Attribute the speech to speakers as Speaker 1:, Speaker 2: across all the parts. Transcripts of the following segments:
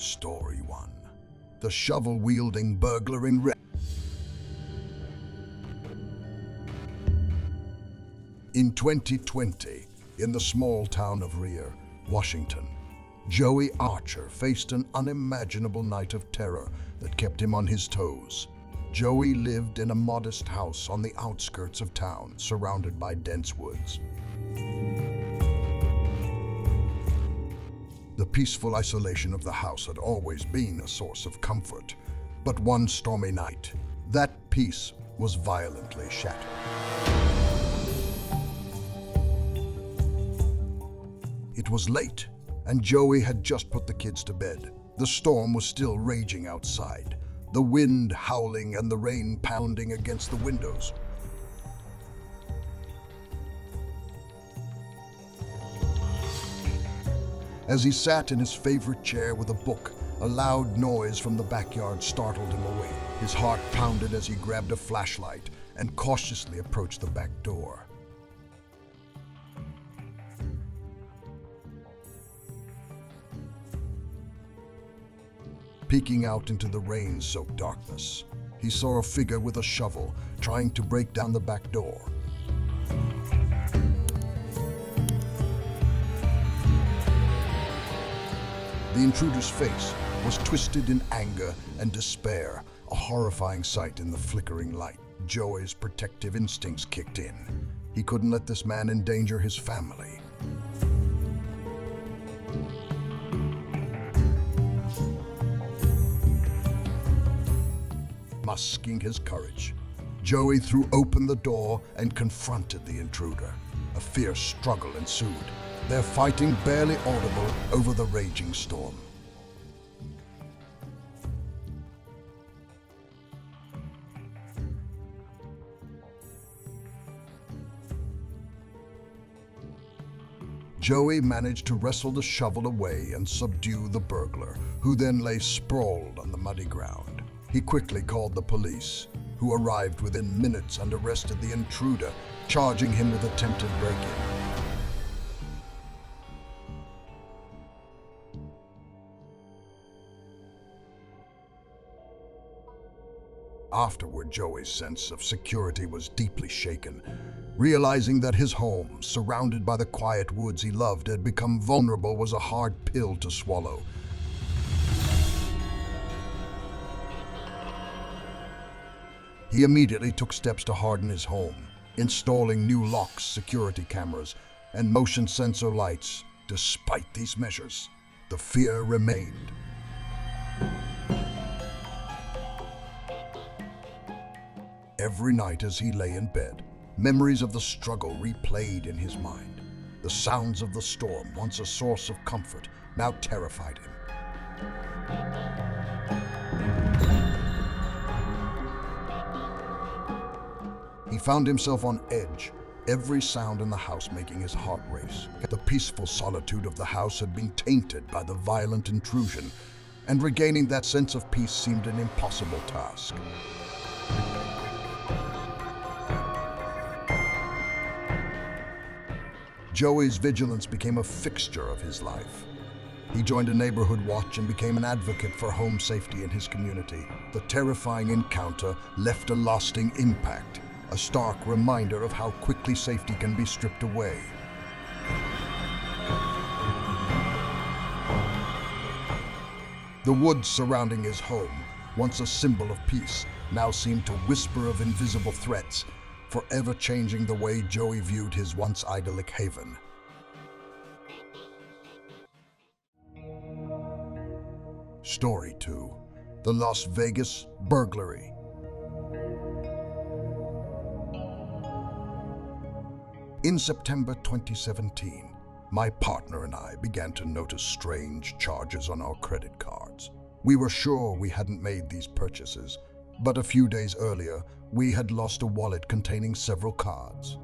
Speaker 1: Story 1. The shovel-wielding burglar in red. In 2020, in the small town of Eerie, Washington, Joey Archer faced an unimaginable night of terror that kept him on his toes. Joey lived in a modest house on the outskirts of town, surrounded by dense woods. The peaceful isolation of the house had always been a source of comfort, but one stormy night, that peace was violently shattered. It was late, and Joey had just put the kids to bed. The storm was still raging outside, the wind howling and the rain pounding against the windows. As he sat in his favorite chair with a book, a loud noise from the backyard startled him awake. His heart pounded as he grabbed a flashlight and cautiously approached the back door. Peeking out into the rain-soaked darkness, he saw a figure with a shovel trying to break down the back door. The intruder's face was twisted in anger and despair, a horrifying sight in the flickering light. Joey's protective instincts kicked in. He couldn't let this man endanger his family. Musking his courage, Joey threw open the door and confronted the intruder. A fierce struggle ensued, their fighting barely audible over the raging storm. Joey managed to wrestle the shovel away and subdue the burglar, who then lay sprawled on the muddy ground. He quickly called the police, who arrived within minutes and arrested the intruder, charging him with attempted break-in. Afterward, Joey's sense of security was deeply shaken, realizing that his home, surrounded by the quiet woods he loved, had become vulnerable was a hard pill to swallow. He immediately took steps to harden his home, installing new locks, security cameras, and motion sensor lights. Despite these measures, the fear remained. Every night as he lay in bed, memories of the struggle replayed in his mind. The sounds of the storm, once a source of comfort, now terrified him. He found himself on edge, every sound in the house making his heart race. The peaceful solitude of the house had been tainted by the violent intrusion, and regaining that sense of peace seemed an impossible task. Joey's vigilance became a fixture of his life. He joined a neighborhood watch and became an advocate for home safety in his community. The terrifying encounter left a lasting impact, a stark reminder of how quickly safety can be stripped away. The woods surrounding his home, once a symbol of peace, now seemed to whisper of invisible threats, forever changing the way Joey viewed his once idyllic haven. Story 2. The Las Vegas Burglary. In September 2017, my partner and I began to notice strange charges on our credit cards. We were sure we hadn't made these purchases, but a few days earlier, we had lost a wallet containing several cards.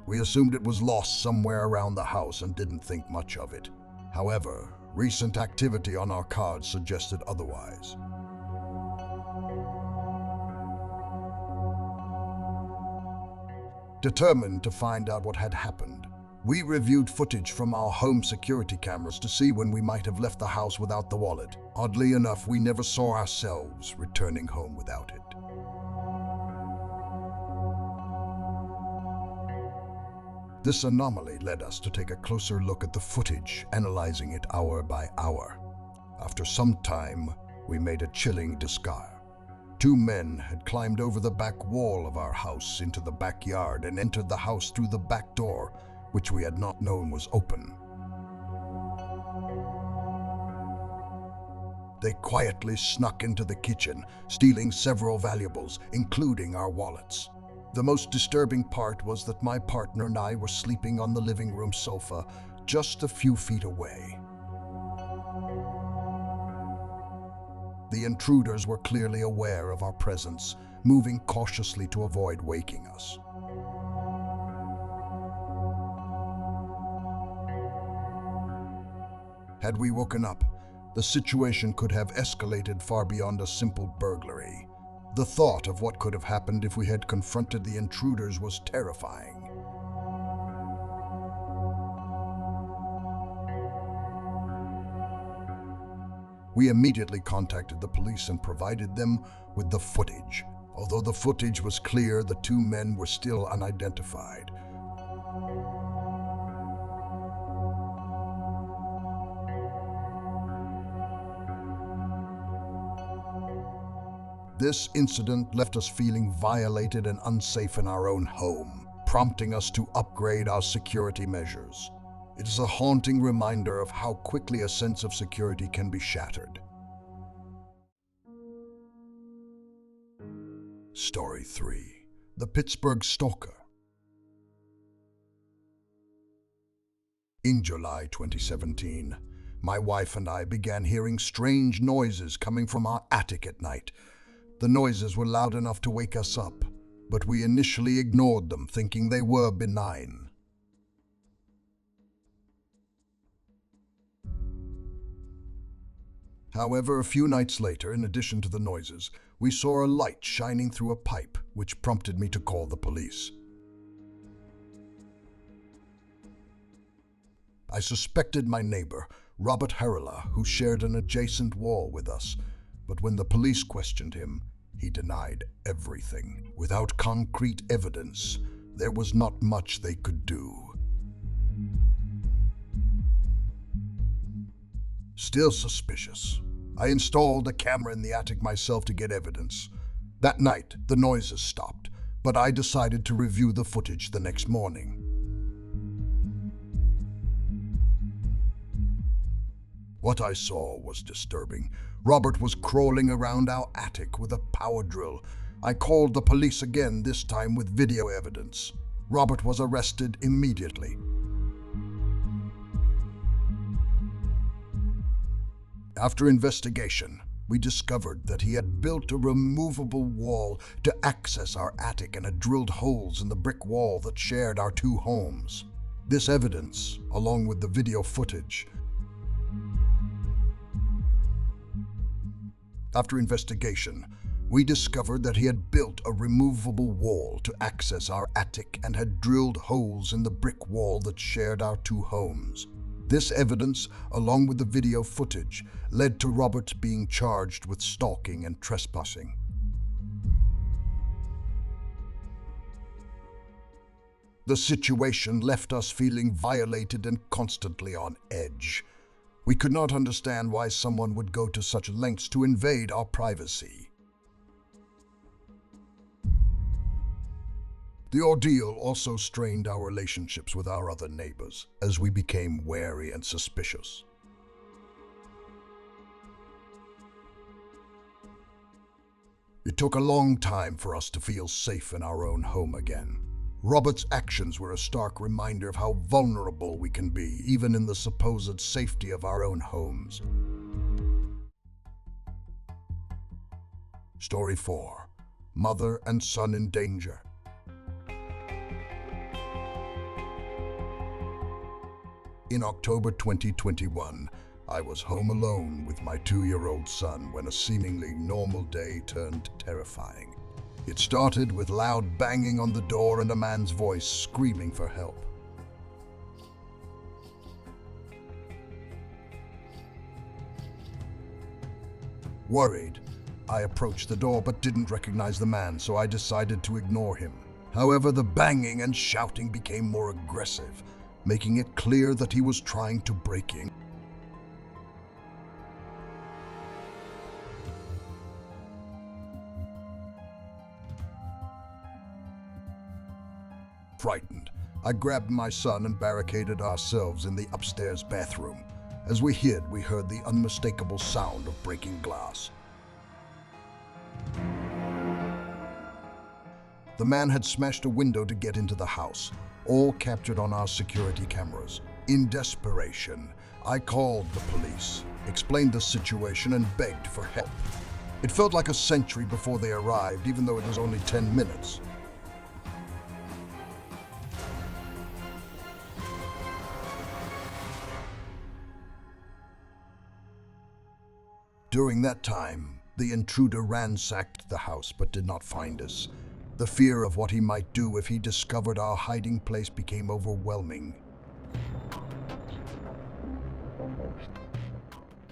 Speaker 1: We assumed it was lost somewhere around the house and didn't think much of it. However, recent activity on our cards suggested otherwise. Determined to find out what had happened, We reviewed footage from our home security cameras to see when we might have left the house without the wallet. Oddly enough, we never saw ourselves returning home without it. This anomaly led us to take a closer look at the footage, analyzing it hour by hour. After some time, we made a chilling discovery. Two men had climbed over the back wall of our house into the backyard and entered the house through the back door, which we had not known was open. They quietly snuck into the kitchen, stealing several valuables, including our wallets. The most disturbing part was that my partner and I were sleeping on the living room sofa, just a few feet away. The intruders were clearly aware of our presence, moving cautiously to avoid waking us. Had we woken up, the situation could have escalated far beyond a simple burglary. The thought of what could have happened if we had confronted the intruders was terrifying. We immediately contacted the police and provided them with the footage. Although the footage was clear, the two men were still unidentified. This incident left us feeling violated and unsafe in our own home, prompting us to upgrade our security measures. It is a haunting reminder of how quickly a sense of security can be shattered. Story 3. The Pittsburgh Stalker. In July 2017, my wife and I began hearing strange noises coming from our attic at night. The noises were loud enough to wake us up, but we initially ignored them, thinking they were benign. However, a few nights later, in addition to the noises, we saw a light shining through a pipe, which prompted me to call the police. I suspected my neighbor, Robert Harrella, who shared an adjacent wall with us, but when the police questioned him, he denied everything. Without concrete evidence, there was not much they could do. Still suspicious, I installed a camera in the attic myself to get evidence. That night, the noises stopped, but I decided to review the footage the next morning. What I saw was disturbing. Robert was crawling around our attic with a power drill. I called the police again, this time with video evidence. Robert was arrested immediately. After investigation, we discovered that he had built a removable wall to access our attic and had drilled holes in the brick wall that shared our two homes. This evidence, along with the video footage, After investigation, we discovered that he had built a removable wall to access our attic and had drilled holes in the brick wall that shared our two homes. This evidence, along with the video footage, led to Robert being charged with stalking and trespassing. The situation left us feeling violated and constantly on edge. We could not understand why someone would go to such lengths to invade our privacy. The ordeal also strained our relationships with our other neighbors, as we became wary and suspicious. It took a long time for us to feel safe in our own home again. Robert's actions were a stark reminder of how vulnerable we can be, even in the supposed safety of our own homes. Story 4. Mother and Son in Danger. In October 2021, I was home alone with my 2-year-old son when a seemingly normal day turned terrifying. It started with loud banging on the door and a man's voice screaming for help. Worried, I approached the door but didn't recognize the man, so I decided to ignore him. However, the banging and shouting became more aggressive, making it clear that he was trying to break in. Frightened, I grabbed my son and barricaded ourselves in the upstairs bathroom. As we hid, we heard the unmistakable sound of breaking glass. The man had smashed a window to get into the house, all captured on our security cameras. In desperation, I called the police, explained the situation, and begged for help. It felt like a century before they arrived, even though it was only 10 minutes. During that time, the intruder ransacked the house but did not find us. The fear of what he might do if he discovered our hiding place became overwhelming.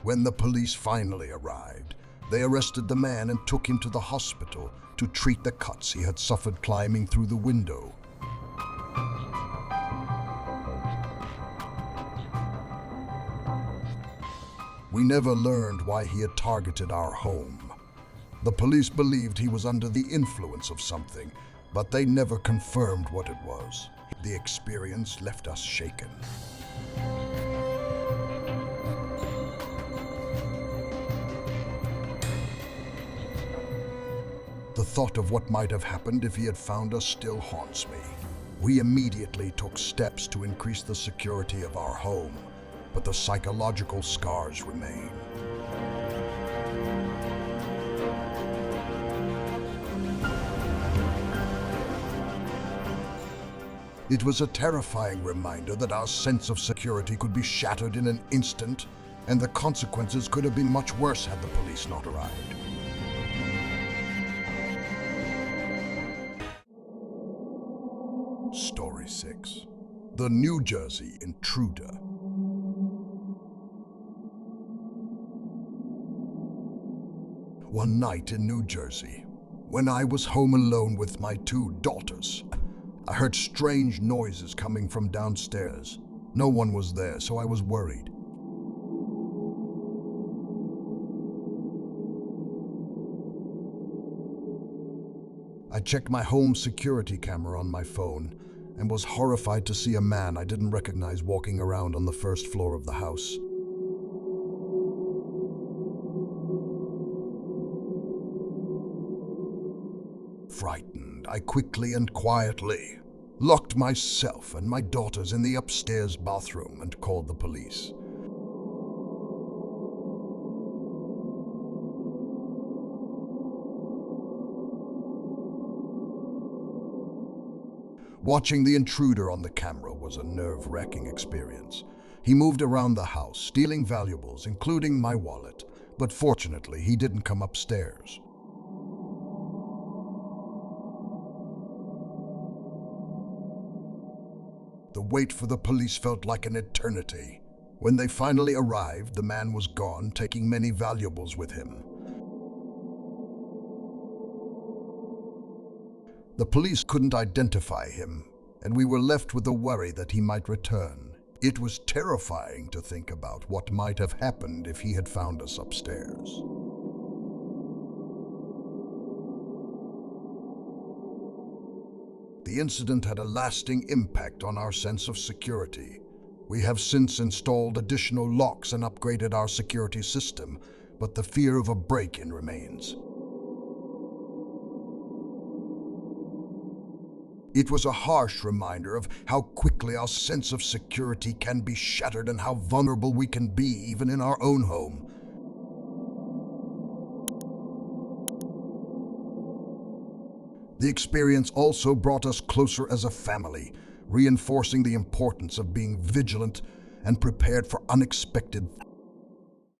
Speaker 1: When the police finally arrived, they arrested the man and took him to the hospital to treat the cuts he had suffered climbing through the window. We never learned why he had targeted our home. The police believed he was under the influence of something, but they never confirmed what it was. The experience left us shaken. The thought of what might have happened if he had found us still haunts me. We immediately took steps to increase the security of our home, but the psychological scars remain. It was a terrifying reminder that our sense of security could be shattered in an instant, and the consequences could have been much worse had the police not arrived. Story 6. The New Jersey Intruder. One night in New Jersey, when I was home alone with my 2 daughters, I heard strange noises coming from downstairs. No one was there, so I was worried. I checked my home security camera on my phone and was horrified to see a man I didn't recognize walking around on the first floor of the house. Frightened, I quickly and quietly locked myself and my daughters in the upstairs bathroom and called the police. Watching the intruder on the camera was a nerve-wracking experience. He moved around the house, stealing valuables, including my wallet, but fortunately he didn't come upstairs. The wait for the police felt like an eternity. When they finally arrived, the man was gone, taking many valuables with him. The police couldn't identify him, and we were left with the worry that he might return. It was terrifying to think about what might have happened if he had found us upstairs. The incident had a lasting impact on our sense of security. We have since installed additional locks and upgraded our security system, but the fear of a break-in remains. It was a harsh reminder of how quickly our sense of security can be shattered and how vulnerable we can be even in our own home. The experience also brought us closer as a family, reinforcing the importance of being vigilant and prepared for unexpected